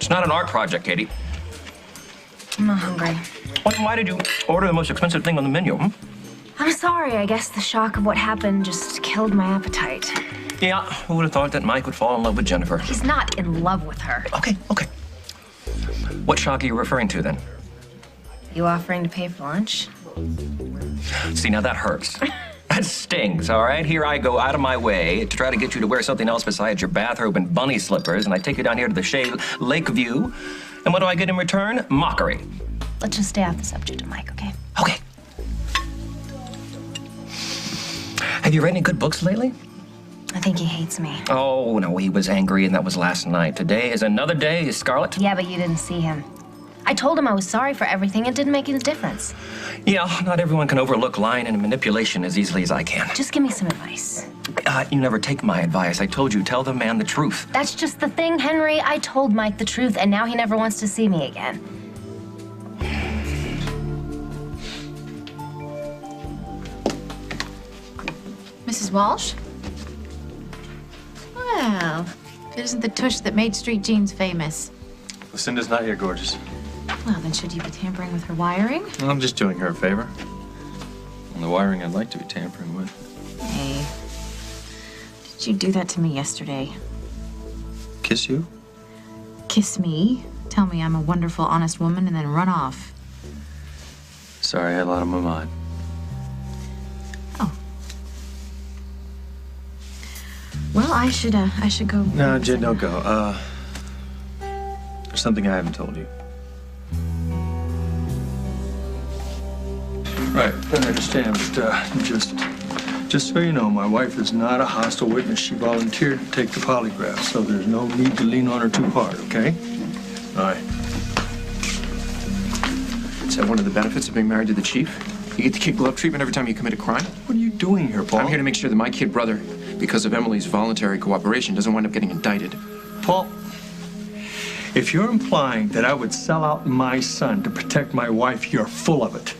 It's not an art project, Katie. I'm not hungry. Why did you order the most expensive thing on the menu? I'm sorry. I guess the shock of what happened just killed my appetite. Yeah, who would have thought that Mike would fall in love with Jennifer? He's not in love with her. Okay. What shock are you referring to, then? You offering to pay for lunch? See, now that hurts. That stings, all right? Here I go out of my way to try to get you to wear something else besides your bathrobe and bunny slippers, and I take you down here to the Shea Lake View, and what do I get in return? Mockery. Let's just stay off the subject of Mike, okay? Okay. Have you read any good books lately? I think he hates me. Oh, no, he was angry, and that was last night. Today is another day, Scarlett. Yeah, but you didn't see him. I told him I was sorry for everything. It didn't make any difference. Yeah, not everyone can overlook lying and manipulation as easily as I can. Just give me some advice. You never take my advice. I told you, tell the man the truth. That's just the thing, Henry. I told Mike the truth, and now he never wants to see me again. Mrs. Walsh? Well, it isn't the tush that made street jeans famous. Lucinda's not here, gorgeous. Well, then should you be tampering with her wiring? I'm just doing her a favor. And the wiring I'd like to be tampering with. Hey, did you do that to me yesterday? Kiss you? Kiss me, tell me I'm a wonderful, honest woman, and then run off. Sorry, I had a lot on my mind. Oh. Well, I should go. No, Jen, don't go. There's something I haven't told you. Right, I understand, but just so you know, my wife is not a hostile witness. She volunteered to take the polygraph, so there's no need to lean on her too hard, okay? All right. Is that one of the benefits of being married to the chief? You get the kid glove treatment every time you commit a crime? What are you doing here, Paul? I'm here to make sure that my kid brother, because of Emily's voluntary cooperation, doesn't wind up getting indicted. Paul, if you're implying that I would sell out my son to protect my wife, you're full of it.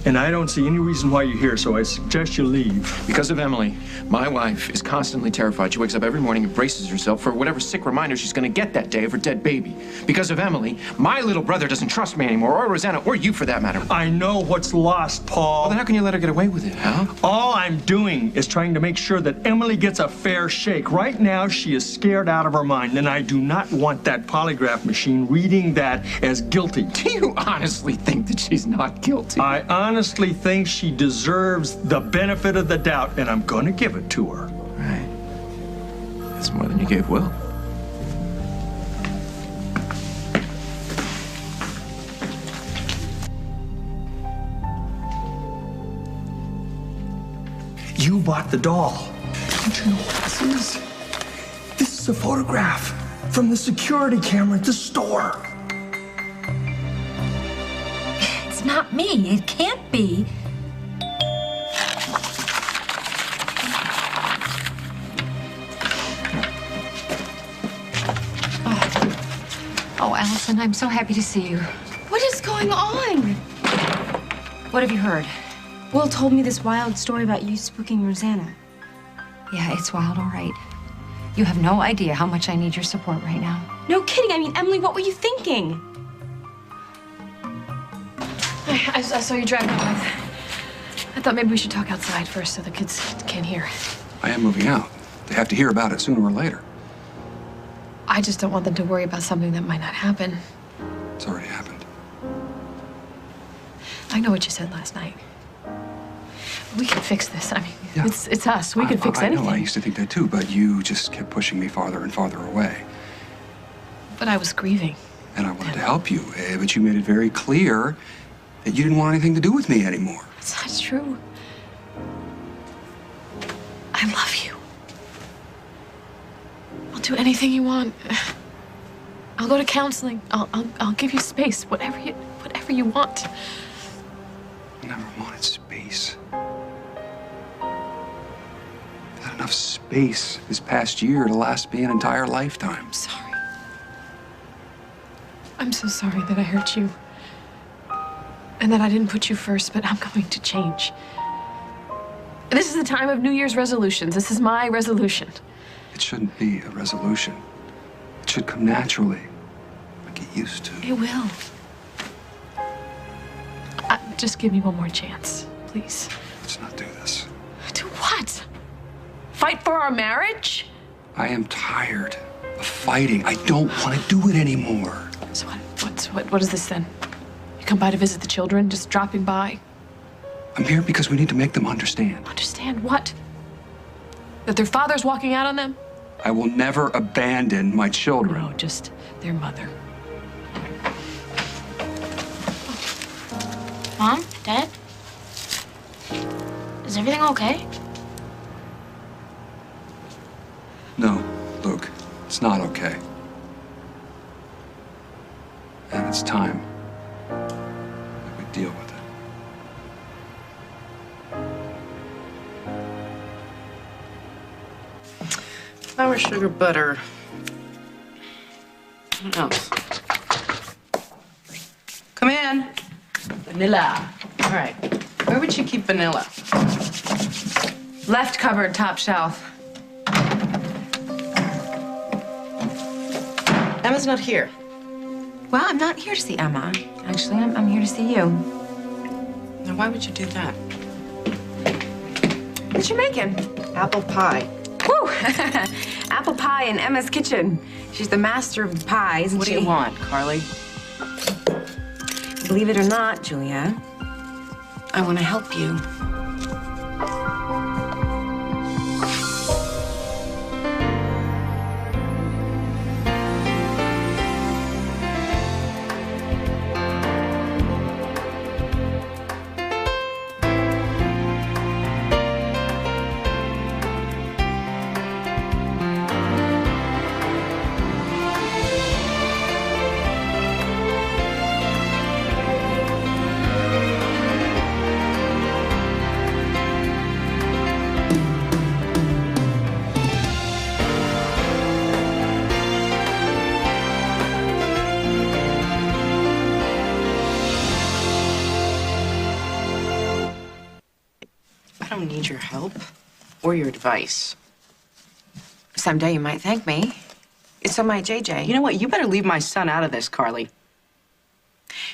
And I don't see any reason why you're here, so I suggest you leave. Because of Emily, my wife is constantly terrified. She wakes up every morning and braces herself for whatever sick reminder she's going to get that day of her dead baby. Because of Emily, my little brother doesn't trust me anymore, or Rosanna, or you for that matter. I know what's lost, Paul. Well, then how can you let her get away with it, huh? All I'm doing is trying to make sure that Emily gets a fair shake. Right now, she is scared out of her mind, and I do not want that polygraph machine reading that as guilty. Do you honestly think that she's not guilty? I honestly think she deserves the benefit of the doubt, and I'm going to give it to her. Right. That's more than you gave Will. You bought the doll. Don't you know what this is? This is a photograph from the security camera at the store. It's not me. It can't be. Oh, Allison, I'm so happy to see you. What is going on? What have you heard? Will told me this wild story about you spooking Rosanna. Yeah, it's wild, all right. You have no idea how much I need your support right now. No kidding. I mean, Emily, what were you thinking? I saw you driving up. I thought maybe we should talk outside first so the kids can't hear. I am moving out. They have to hear about it sooner or later. I just don't want them to worry about something that might not happen. It's already happened. I know what you said last night. We can fix this. I mean, Yeah. it's us. We can fix anything. I know, I used to think that too, but you just kept pushing me farther and farther away. But I was grieving. And I wanted to help you, but you made it very clear that you didn't want anything to do with me anymore. It's not true. I love you. I'll do anything you want. I'll go to counseling. I'll give you space. Whatever you want. I never wanted space. Not enough space this past year to last me an entire lifetime. I'm sorry. I'm so sorry that I hurt you. And that I didn't put you first, but I'm going to change. This is the time of New Year's resolutions. This is my resolution. It shouldn't be a resolution. It should come naturally. used to. It will. Just give me one more chance, please. Let's not do this. Do what? Fight for our marriage? I am tired of fighting. I don't want to do it anymore. So what is this then? You come by to visit the children, just dropping by? I'm here because we need to make them understand. Understand what? That their father's walking out on them? I will never abandon my children. No, just their mother. Mom? Dad? Is everything okay? No, Luke, it's not okay. And it's time that we deal with it. Flour, sugar, butter. What else? Come in. Vanilla. All right. Where would you keep vanilla? Left cupboard, top shelf. Emma's not here. Well, I'm not here to see Emma. Actually, I'm here to see you. Now, why would you do that? What you making? Apple pie. Woo! Apple pie in Emma's kitchen. She's the master of the pie, isn't What she? do you want, Carly? Believe it or not, Julia, I want to help you. I don't need your help or your advice. Someday you might thank me. So might JJ. You know what? You better leave my son out of this, Carly.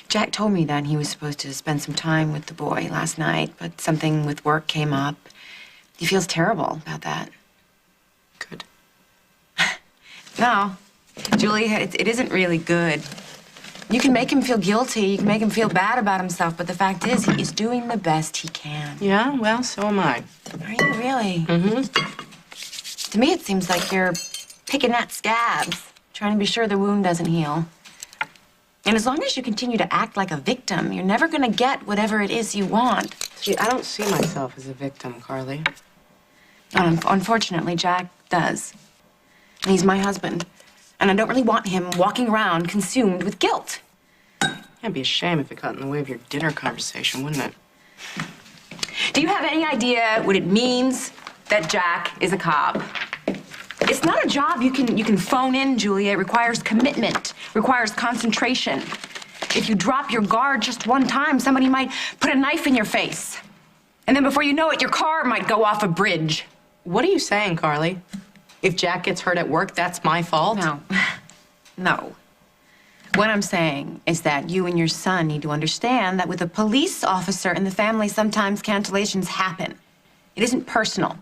Jack told me that he was supposed to spend some time with the boy last night, but something with work came up. He feels terrible about that. Good. No, Julia, it isn't really good. You can make him feel guilty, you can make him feel bad about himself, but the fact is, he is doing the best he can. Yeah, well, so am I. Are you really? Mm-hmm. To me, it seems like you're picking at scabs, trying to be sure the wound doesn't heal. And as long as you continue to act like a victim, you're never gonna get whatever it is you want. See, I don't see myself as a victim, Carly. Unfortunately, Jack does. And he's my husband. And I don't really want him walking around consumed with guilt. It'd be a shame if it got in the way of your dinner conversation, wouldn't it? Do you have any idea what it means that Jack is a cop? It's not a job you can phone in, Julia. It requires commitment, requires concentration. If you drop your guard just one time, somebody might put a knife in your face. And then before you know it, your car might go off a bridge. What are you saying, Carly? If Jack gets hurt at work, that's my fault? No. No. What I'm saying is that you and your son need to understand that with a police officer in the family, sometimes cancellations happen. It isn't personal.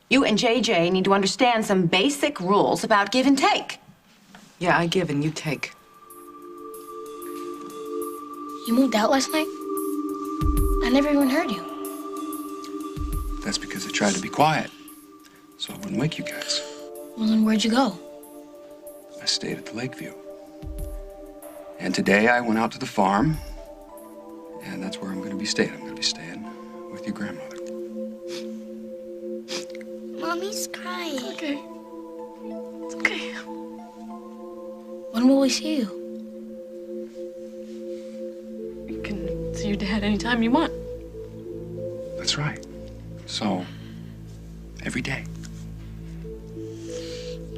You and JJ need to understand some basic rules about give and take. Yeah, I give and you take. You moved out last night? I never even heard you. That's because I tried to be quiet, so I wouldn't wake you guys. Well, then where'd you go? I stayed at the Lakeview. And today I went out to the farm, and that's where I'm going to be staying. I'm going to be staying with your grandmother. Mommy's crying. It's okay. It's okay. When will we see you? You can see your dad anytime you want. That's right. So, every day.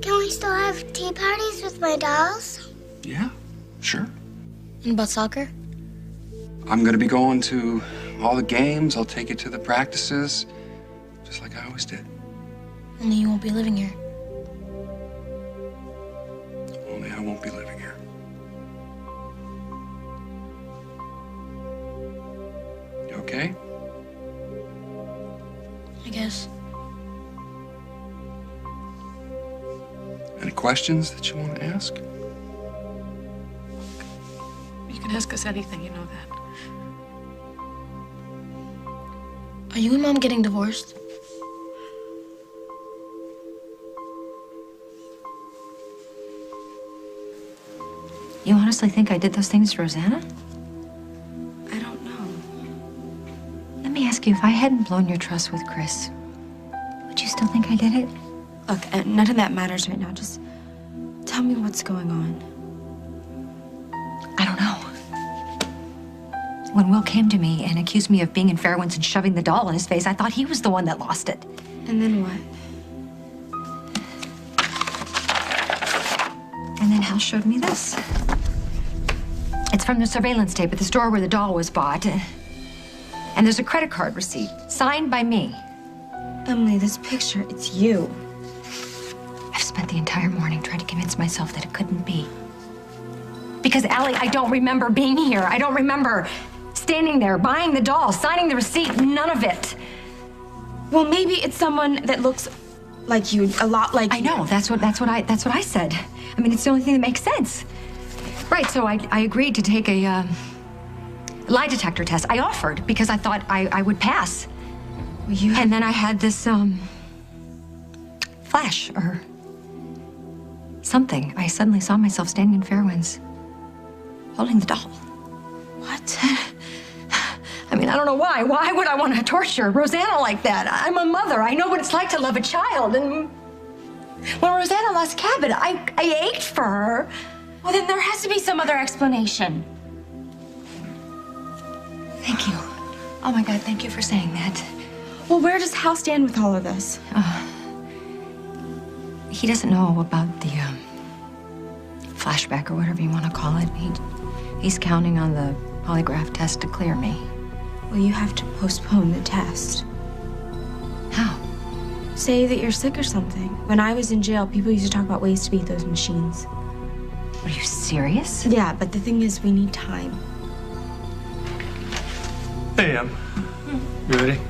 Can we still have tea parties with my dolls? Yeah, sure. And about soccer? I'm going to be going to all the games. I'll take you to the practices, just like I always did. Only you won't be living here. Only I won't be living here. questions that you want to ask? You can ask us anything, you know that. Are you and Mom getting divorced? You honestly think I did those things to Rosanna? I don't know. Let me ask you, if I hadn't blown your trust with Chris, would you still think I did it? Look, none of that matters right now. Just tell me what's going on. I don't know. When Will came to me and accused me of being in Fairwinds and shoving the doll in his face, I thought he was the one that lost it. And then what? And then Hal showed me this. It's from the surveillance tape at the store where the doll was bought. And there's a credit card receipt, signed by me. Emily, this picture, it's you. I've spent the entire morning trying to convince myself that it couldn't be. Because, Allie, I don't remember being here. I don't remember standing there, buying the doll, signing the receipt, none of it. Well, maybe it's someone that looks like you, a lot like you. I know, that's what I said. I mean, it's the only thing that makes sense. Right, so I agreed to take a lie detector test. I offered because I thought I would pass. Well, and then I had this, flash or something. I suddenly saw myself standing in Fairwinds, holding the doll. What? I mean, I don't know why. Why would I want to torture Rosanna like that? I'm a mother. I know what it's like to love a child. And when Rosanna lost Cabot, I ached for her. Well, then there has to be some other explanation. Thank you. Oh, my God, thank you for saying that. Well, where does Hal stand with all of this? He doesn't know about the flashback or whatever you want to call it. He's counting on the polygraph test to clear me. Well, you have to postpone the test. How? Say that you're sick or something. When I was in jail, people used to talk about ways to beat those machines. Are you serious? Yeah, but the thing is, we need time. Hey, Em. You ready?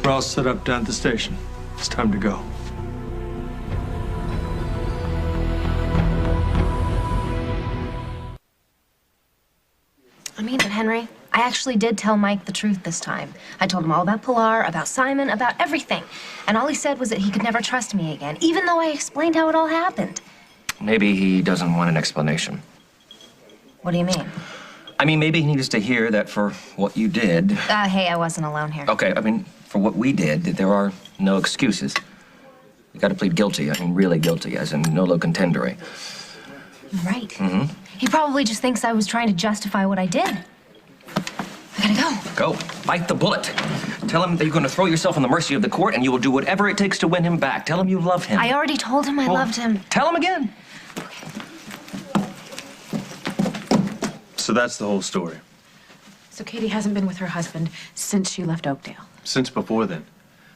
We're all set up down at the station. It's time to go. I mean it, Henry. I actually did tell Mike the truth this time. I told him all about Pilar, about Simon, about everything. And all he said was that he could never trust me again, even though I explained how it all happened. Maybe he doesn't want an explanation. What do you mean? I mean, maybe he needs to hear that for what you did. Hey, I wasn't alone here. Okay, I mean, for what we did, that there are no excuses. You gotta plead guilty, I mean, really guilty, as in nolo contendere. Right. Mm-hmm. He probably just thinks I was trying to justify what I did. I gotta go. Go. Bite the bullet. Tell him that you're going to throw yourself on the mercy of the court and you will do whatever it takes to win him back. Tell him you love him. I already told him I loved him. Tell him again. So that's the whole story. So Katie hasn't been with her husband since she left Oakdale. Since before then.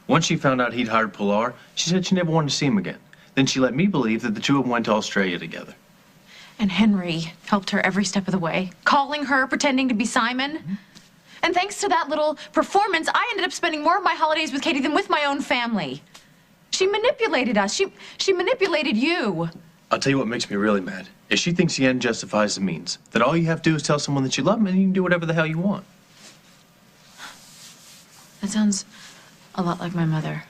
Once she found out he'd hired Pilar, she said she never wanted to see him again. Then she let me believe that the two of them went to Australia together. And Henry helped her every step of the way, calling her, pretending to be Simon. And thanks to that little performance, I ended up spending more of my holidays with Katie than with my own family. She manipulated us. She manipulated you. I'll tell you what makes me really mad, is she thinks the end justifies the means. That all you have to do is tell someone that you love them and you can do whatever the hell you want. That sounds a lot like my mother.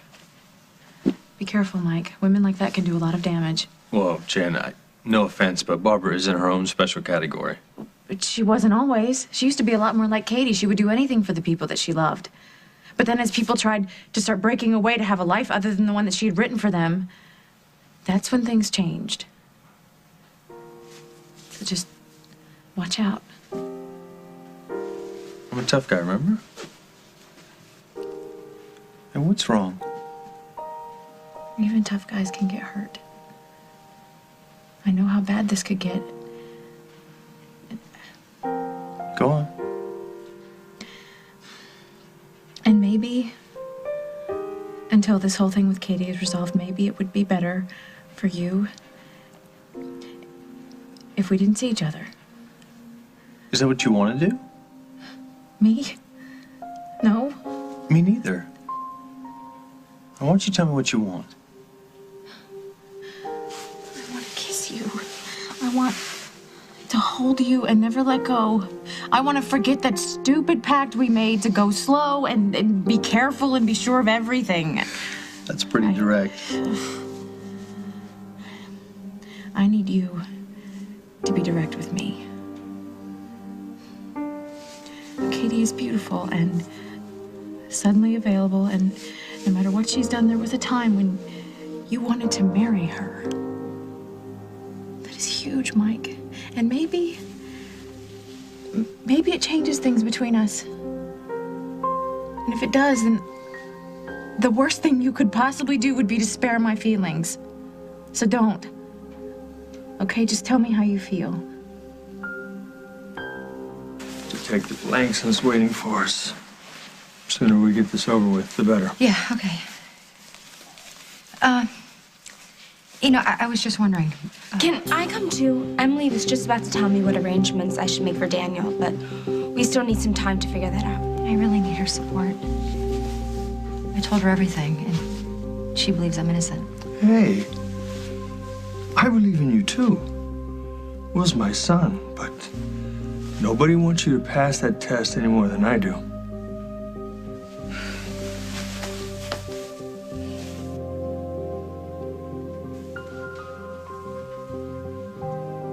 Be careful, Mike. Women like that can do a lot of damage. Whoa, Jen, no offense, but Barbara is in her own special category. But she wasn't always. She used to be a lot more like Katie. She would do anything for the people that she loved. But then as people tried to start breaking away to have a life other than the one that she had written for them, that's when things changed. So just watch out. I'm a tough guy, remember? And what's wrong? Even tough guys can get hurt. I know how bad this could get. Go on. And maybe, until this whole thing with Katie is resolved, maybe it would be better for you if we didn't see each other. Is that what you want to do? Me? No. Me neither. I want you to tell me what you want. want to hold you and never let go. I want to forget that stupid pact we made to go slow and be careful and be sure of everything. That's pretty direct. I need you to be direct with me. Katie is beautiful and suddenly available, and no matter what she's done, there was a time when you wanted to marry her. That is huge, Mike. And maybe it changes things between us. And if it does, then the worst thing you could possibly do would be to spare my feelings. So don't. Okay, just tell me how you feel. Detective Langston's waiting for us. The sooner we get this over with, the better. Yeah, okay. I was just wondering. Can I come too? Emily was just about to tell me what arrangements I should make for Daniel, but we still need some time to figure that out. I really need her support. I told her everything, and she believes I'm innocent. Hey, I believe in you too. Was my son, but nobody wants you to pass that test any more than I do.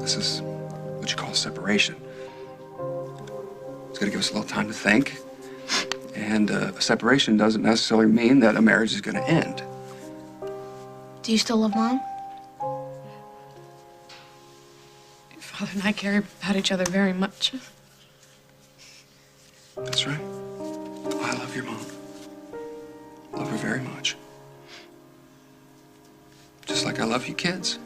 This is what you call separation. It's gonna give us a little time to think. And a separation doesn't necessarily mean that a marriage is gonna end. Do you still love Mom? Father and I care about each other very much. That's right. I love your mom. Love her very much. Just like I love you kids.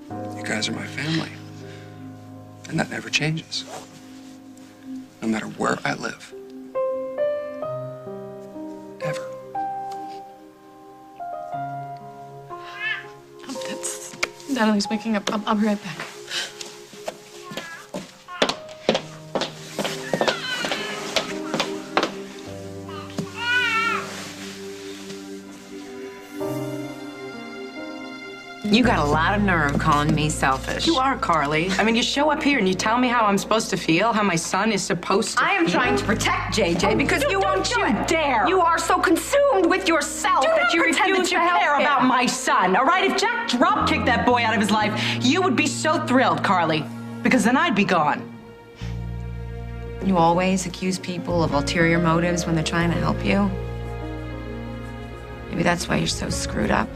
You guys are my family. And that never changes. No matter where I live. Ever. Natalie's waking up. I'll be right back. You got a lot of nerve calling me selfish. You are, Carly. I mean, you show up here and you tell me how I'm supposed to feel, how my son is supposed to I am feel. trying to protect JJ because you won't dare. You are so consumed with yourself that you refuse you to help care him. about my son, all right? If Jack drop-kicked that boy out of his life, you would be so thrilled, Carly, because then I'd be gone. You always accuse people of ulterior motives when they're trying to help you. Maybe that's why you're so screwed up.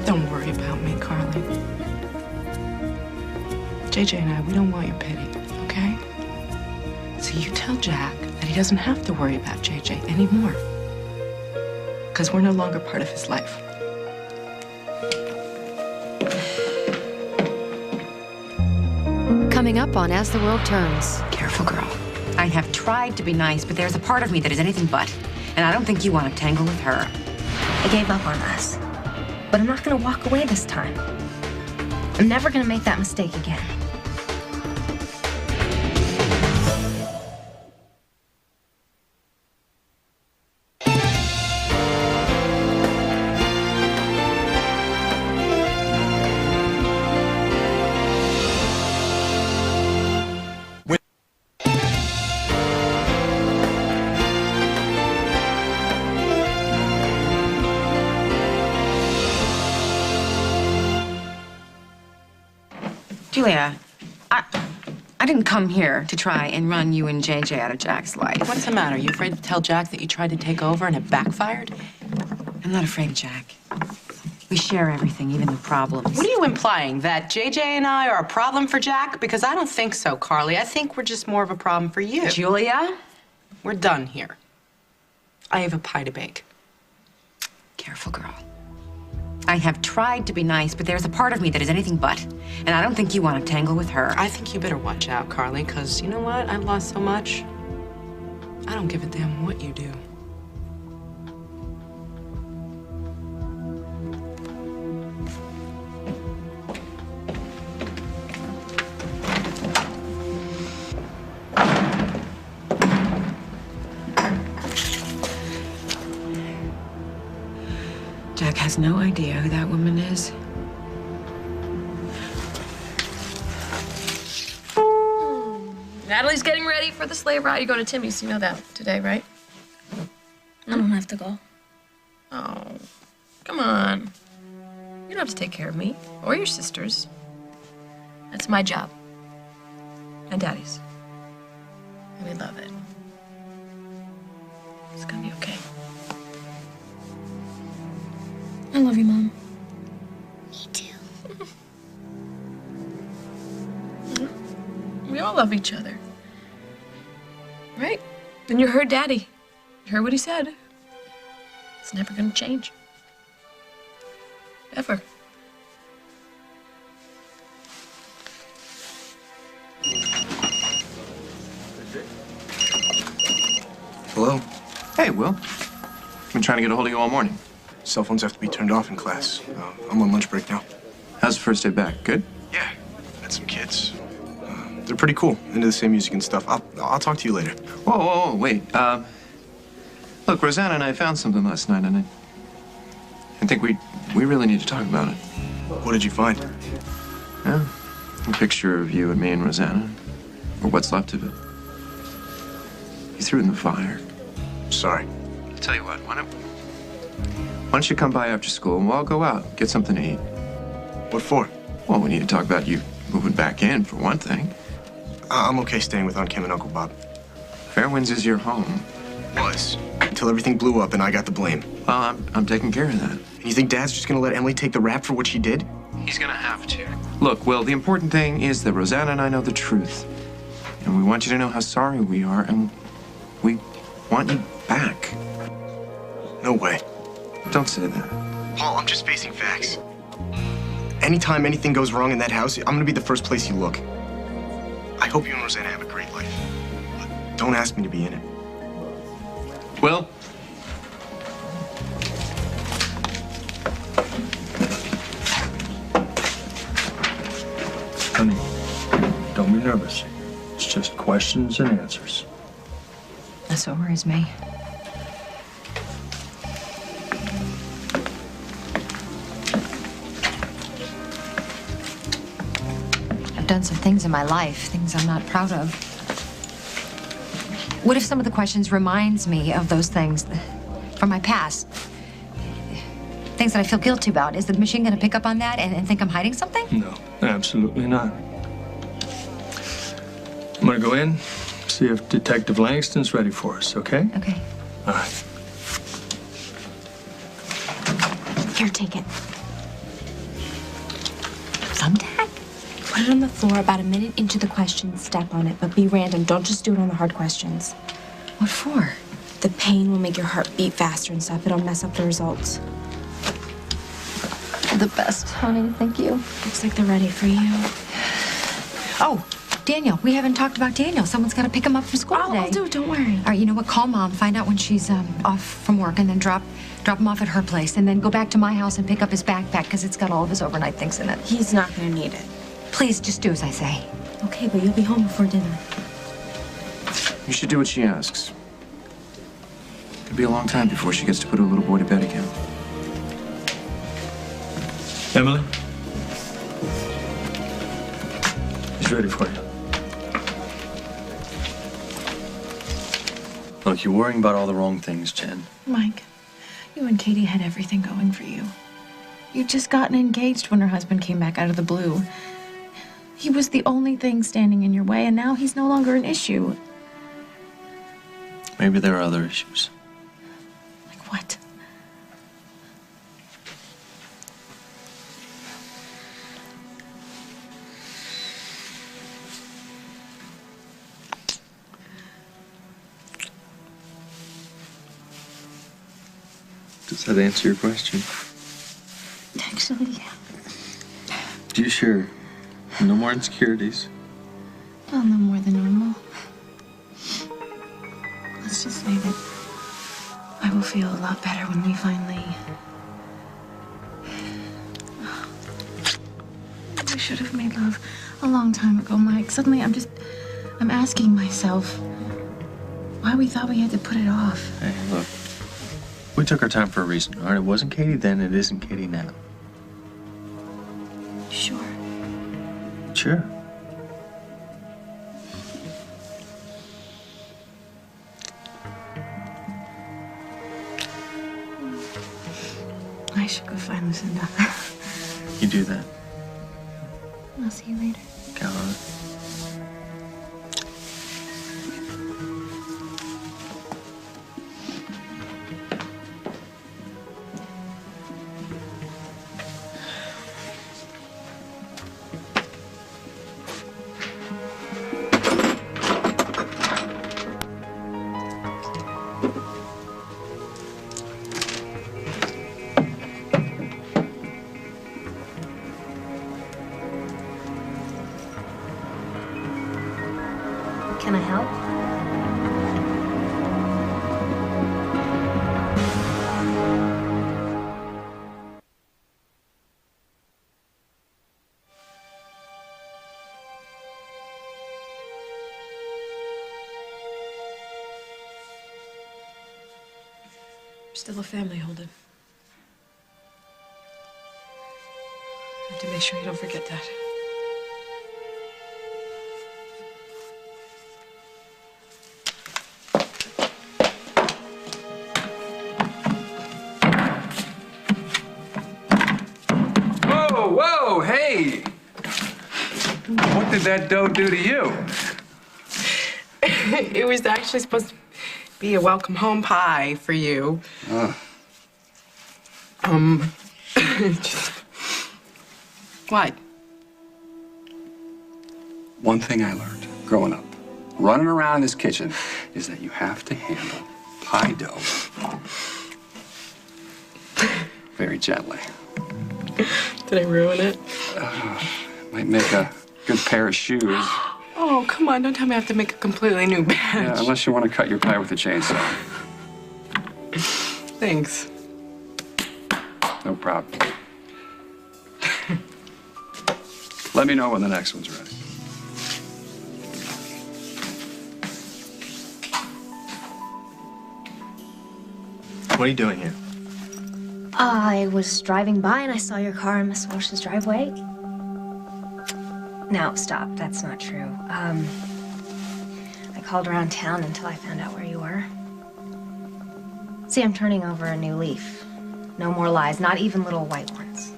Don't worry about me, Carly. JJ and I, we don't want your pity, okay? So you tell Jack that he doesn't have to worry about JJ anymore. Because we're no longer part of his life. Coming up on As the World Turns. Careful, girl. I have tried to be nice, but there's a part of me that is anything but. And I don't think you want to tangle with her. I gave up on us. But I'm not gonna walk away this time. I'm never gonna make that mistake again. Julia, I didn't come here to try and run you and JJ out of Jack's life. What's the matter? You afraid to tell Jack that you tried to take over and it backfired? I'm not afraid of Jack. We share everything, even the problems. What are you implying? That JJ and I are a problem for Jack? Because I don't think so, Carly. I think we're just more of a problem for you. Julia? We're done here. I have a pie to bake. Careful, girl. I have tried to be nice, but there's a part of me that is anything but. And I don't think you want to tangle with her. I think you better watch out, Carly, because you know what? I've lost so much. I don't give a damn what you do. Jack has no idea who that woman is. Natalie's getting ready for the sleigh ride. You're going to Timmy's, you know that, today, right? I don't have to go. Oh, come on. You don't have to take care of me or your sisters. That's my job. And Daddy's. And we love it. It's gonna be okay. I love you, Mom. Me too. We all love each other. Right? And you heard Daddy. You heard what he said. It's never gonna change. Ever. Hello? Hey, Will. Been trying to get a hold of you all morning. Cell phones have to be turned off in class. I'm on lunch break now. How's the first day back? Good? Yeah, met some kids. They're pretty cool, into the same music and stuff. I'll talk to you later. Whoa, wait. Look, Rosanna and I found something last night, and I think we really need to talk about it. What did you find? Yeah, a picture of you and me and Rosanna, or what's left of it. You threw it in the fire. Sorry. I'll tell you what, why don't you come by after school and we'll all go out, get something to eat. What for? Well, we need to talk about you moving back in, for one thing. I'm okay staying with Aunt Kim and Uncle Bob. Fairwinds is your home. Was. Until everything blew up and I got the blame. Well, I'm taking care of that. And you think Dad's just gonna let Emily take the rap for what she did? He's gonna have to. Look, Will, the important thing is that Rosanna and I know the truth. And we want you to know how sorry we are, and we want you back. No way. Don't say that. Paul, I'm just facing facts. Anytime anything goes wrong in that house, I'm gonna be the first place you look. I hope you and Rosanna have a great life. But don't ask me to be in it. Will? Honey, don't be nervous. It's just questions and answers. That's what worries me. I've done some things in my life, things I'm not proud of. What if some of the questions reminds me of those things from my past? Things that I feel guilty about. Is the machine going to pick up on that and think I'm hiding something? No, absolutely not. I'm gonna go in, see if Detective Langston's ready for us, okay? Okay. All right. Here, take it. Thumbtack? Put it on the floor about a minute into the question. Step on it, but be random. Don't just do it on the hard questions. What for? The pain will make your heart beat faster and stuff. It'll mess up the results. The best, honey. Thank you. Looks like they're ready for you. Oh, Daniel. We haven't talked about Daniel. Someone's got to pick him up from school today. I'll do it. Don't worry. All right, you know what? Call Mom. Find out when she's off from work, and then drop him off at her place, and then go back to my house and pick up his backpack because it's got all of his overnight things in it. He's not gonna need it. Please, just do as I say. Okay, but you'll be home before dinner. You should do what she asks. It'll be a long time before she gets to put her little boy to bed again. Emily? He's ready for you. Look, you're worrying about all the wrong things, Jen. Mike, you and Katie had everything going for you. You'd just gotten engaged when her husband came back out of the blue. He was the only thing standing in your way, and now he's no longer an issue. Maybe there are other issues. Like what? Does that answer your question? Actually, yeah. You sure? No more insecurities? Well, no more than normal. Let's just say that I will feel a lot better when we finally... We should have made love a long time ago, Mike. Suddenly I'm asking myself why we thought we had to put it off. Hey, look. We took our time for a reason, all right? It wasn't Katie then, it isn't Katie now. Sure. Sure. I should go find Lucinda. You do that. I'll see you later. Count on it. Can I help? We're still a family, Holden. I have to make sure you don't forget that. Whoa, hey! What did that dough do to you? It was actually supposed to be a welcome home pie for you. Just... What? One thing I learned growing up, running around this kitchen, is that you have to handle pie dough very gently. Did I ruin it? Might make a good pair of shoes. Oh, come on, don't tell me I have to make a completely new batch. Yeah, unless you want to cut your pie with a chainsaw. Thanks. No problem. Let me know when the next one's ready. What are you doing here? I was driving by and I saw your car in Miss Walsh's driveway. No, stop. That's not true. I called around town until I found out where you were. See, I'm turning over a new leaf. No more lies, not even little white ones.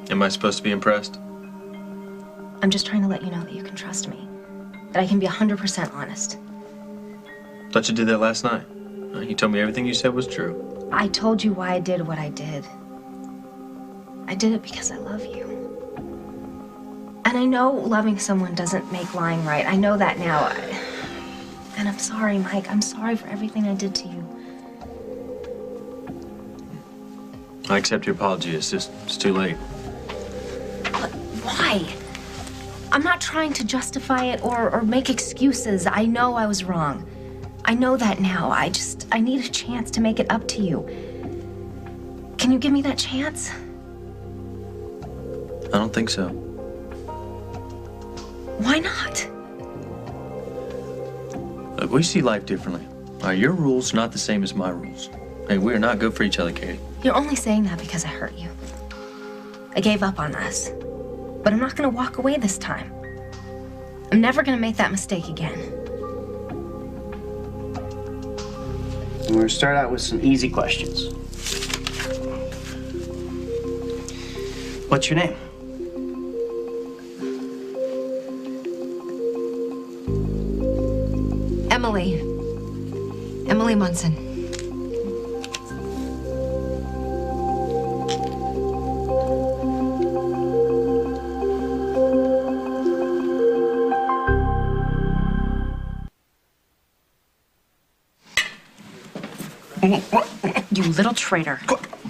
Am I supposed to be impressed? I'm just trying to let you know that you can trust me. That I can be 100% honest. Thought you did that last night. You told me everything you said was true. I told you why I did what I did. I did it because I love you. And I know loving someone doesn't make lying right. I know that now. And I'm sorry, Mike. I'm sorry for everything I did to you. I accept your apology. It's just, it's too late. But why? I'm not trying to justify it or make excuses. I know I was wrong. I know that now. I need a chance to make it up to you. Can you give me that chance? I don't think so. Why not? Look, we see life differently. Your rules are not the same as my rules. Hey, we are not good for each other, Katie. You're only saying that because I hurt you. I gave up on us. But I'm not gonna walk away this time. I'm never gonna make that mistake again. We're going to start out with some easy questions. What's your name? Emily. Emily Munson. You little traitor.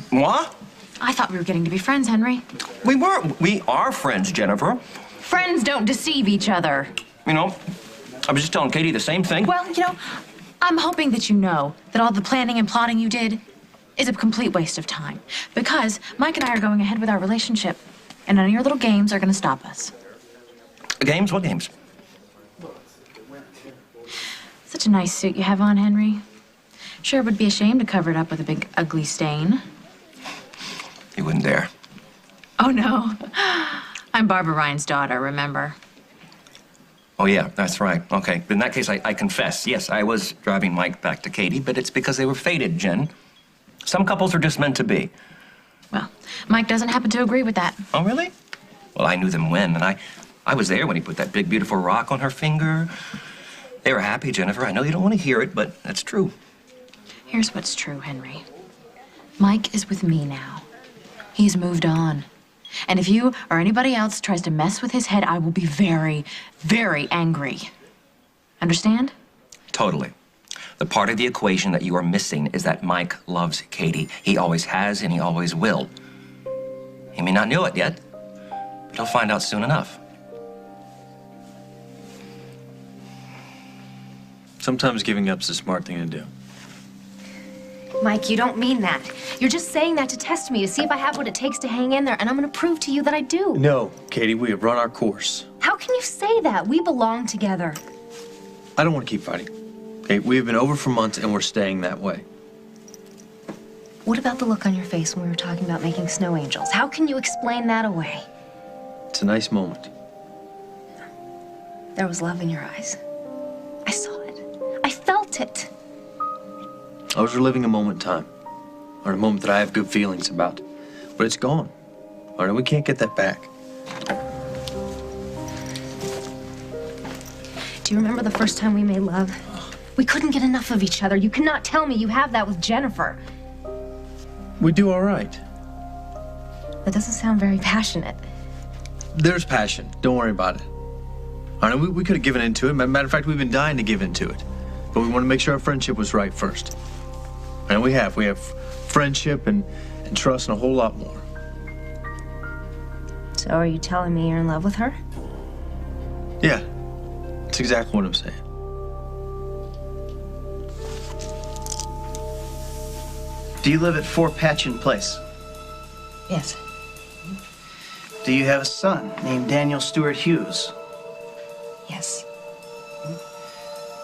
What? I thought we were getting to be friends, Henry. We weren't. We are friends, Jennifer. Friends don't deceive each other. You know, I was just telling Katie the same thing. Well, you know, I'm hoping that you know that all the planning and plotting you did is a complete waste of time. Because Mike and I are going ahead with our relationship, and none of your little games are going to stop us. Games? What games? Such a nice suit you have on, Henry. Sure would be ashamed to cover it up with a big, ugly stain. You wouldn't dare. Oh, no. I'm Barbara Ryan's daughter, remember? Oh, yeah, that's right. Okay. In that case, I confess. Yes, I was driving Mike back to Katie, but it's because they were fated, Jen. Some couples are just meant to be. Well, Mike doesn't happen to agree with that. Oh, really? Well, I knew them when, and I was there when he put that big, beautiful rock on her finger. They were happy, Jennifer. I know you don't want to hear it, but that's true. Here's what's true, Henry. Mike is with me now. He's moved on. And if you or anybody else tries to mess with his head, I will be very, very angry. Understand? Totally. The part of the equation that you are missing is that Mike loves Katie. He always has and he always will. He may not know it yet, but he'll find out soon enough. Sometimes giving up's the smart thing to do. Mike, you don't mean that. You're just saying that to test me, to see if I have what it takes to hang in there, and I'm gonna prove to you that I do. No, Katie, we have run our course. How can you say that? We belong together. I don't want to keep fighting. Okay, we have been over for months and we're staying that way. What about the look on your face when we were talking about making snow angels? How can you explain that away? It's a nice moment. There was love in your eyes. I saw it. I felt it. I was reliving a moment in time, or a moment that I have good feelings about, but it's gone. All right, we can't get that back. Do you remember the first time we made love? We couldn't get enough of each other. You cannot tell me you have that with Jennifer. We do all right. That doesn't sound very passionate. There's passion. Don't worry about it. All right, we could have given into it. Matter of fact, we've been dying to give into it, but we want to make sure our friendship was right first. And we have. We have friendship and trust and a whole lot more. So are you telling me you're in love with her? Yeah, that's exactly what I'm saying. Do you live at 4 Patchen Place? Yes. Do you have a son named Daniel Stewart Hughes? Yes.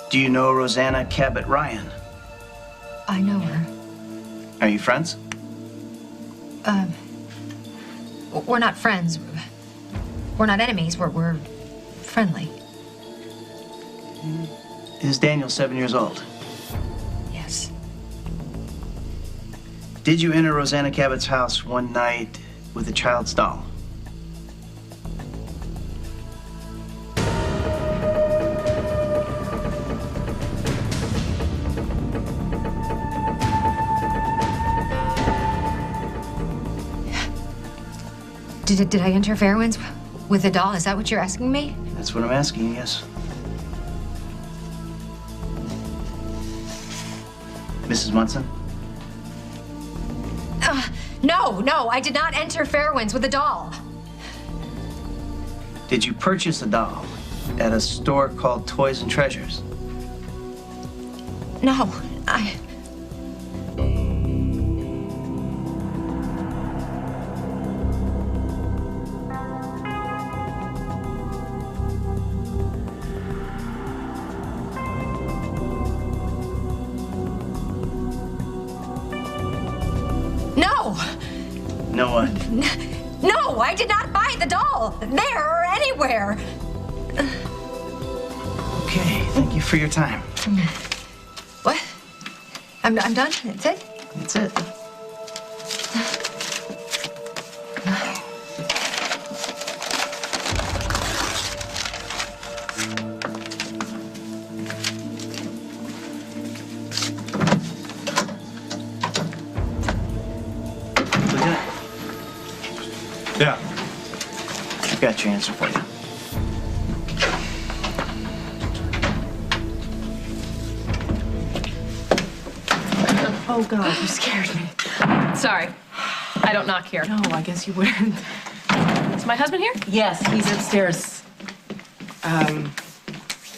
Do you know Rosanna Cabot Ryan? I know her. Are you friends? We're not friends. We're not enemies. We're friendly. Is Daniel 7 years old? Yes. Did you enter Rosanna Cabot's house one night with a child's doll? Did I enter Fairwinds with a doll? Is that what you're asking me? That's what I'm asking, yes. Mrs. Munson? No, I did not enter Fairwinds with a doll. Did you purchase a doll at a store called Toys and Treasures? No, No what? No, I did not buy the doll there or anywhere. Okay, thank you for your time. What? I'm done? That's it? That's it. Yeah. I've got your answer for you. Oh, God, you scared me. Sorry. I don't knock here. No, I guess you wouldn't. Is my husband here? Yes, he's upstairs.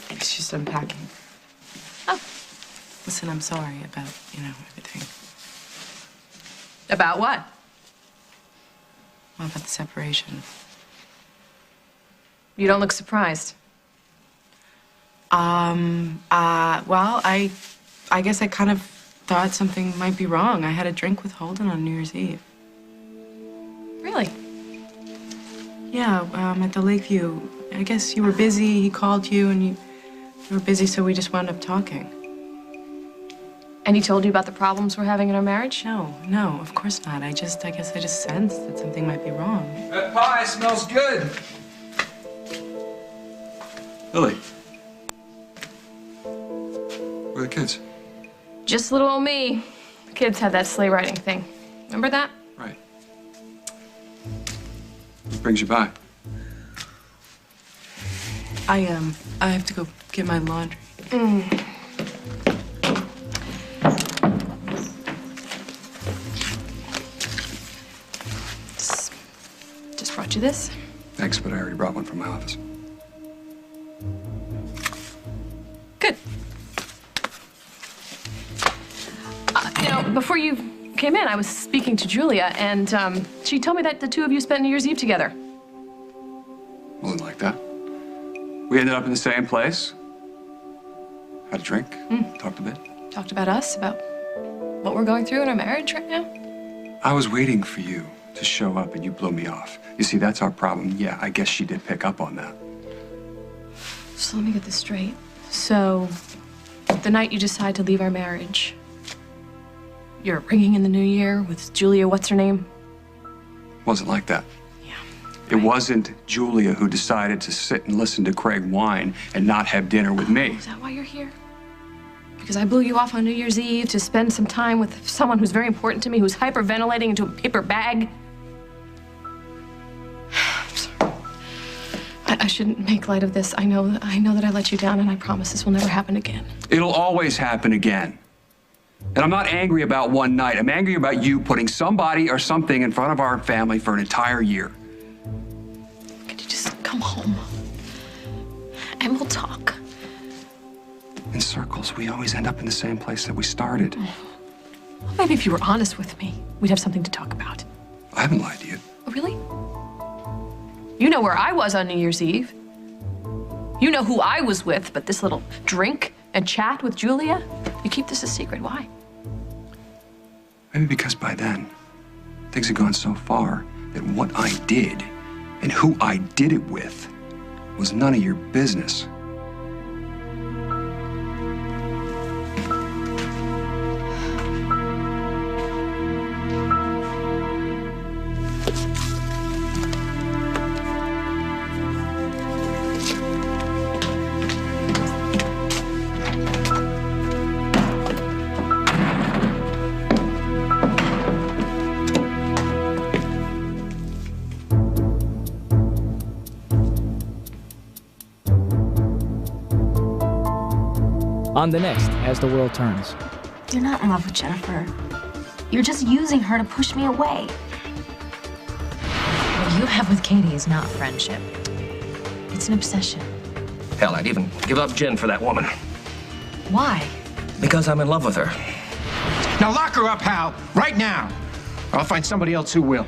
He's just unpacking. Oh. Listen, I'm sorry about, everything. About what? Well, about the separation. You don't look surprised. Well, I guess I kind of thought something might be wrong. I had a drink with Holden on New Year's Eve. Really? Yeah, at the Lakeview. I guess you were busy, he called you, and you were busy, so we just wound up talking. And he told you about the problems we're having in our marriage? No, of course not. I guess I just sensed that something might be wrong. That pie smells good. Lily. Where are the kids? Just little old me. The kids had that sleigh riding thing. Remember that? Right. What brings you by? I have to go get my laundry. Just brought you this. Thanks, but I already brought one from my office. Good. Before you came in, I was speaking to Julia, and she told me that the two of you spent New Year's Eve together. Wasn't like that. We ended up in the same place. Had a drink, talked a bit. Talked about us, about what we're going through in our marriage right now. I was waiting for you to show up and you blew me off. You see, that's our problem. Yeah, I guess she did pick up on that. So let me get this straight. So, the night you decide to leave our marriage, you're ringing in the new year with Julia, what's her name? Wasn't like that. Yeah. It wasn't Julia who decided to sit and listen to Craig whine and not have dinner with me. Is that why you're here? Because I blew you off on New Year's Eve to spend some time with someone who's very important to me, who's hyperventilating into a paper bag? I'm sorry. I shouldn't make light of this. I know that I let you down, and I promise this will never happen again. It'll always happen again. And I'm not angry about one night. I'm angry about you putting somebody or something in front of our family for an entire year. Could you just come home? And we'll talk. In circles, we always end up in the same place that we started. Well, maybe if you were honest with me, we'd have something to talk about. I haven't lied to you. Oh, really? You know where I was on New Year's Eve. You know who I was with, but this little drink and chat with Julia, you keep this a secret. Why? Maybe because by then, things had gone so far that what I did and who I did it with was none of your business. On the next, As the World Turns. You're not in love with Jennifer. You're just using her to push me away. What you have with Katie is not friendship. It's an obsession. Hell, I'd even give up Jen for that woman. Why? Because I'm in love with her. Now lock her up, Hal, right now. I'll find somebody else who will.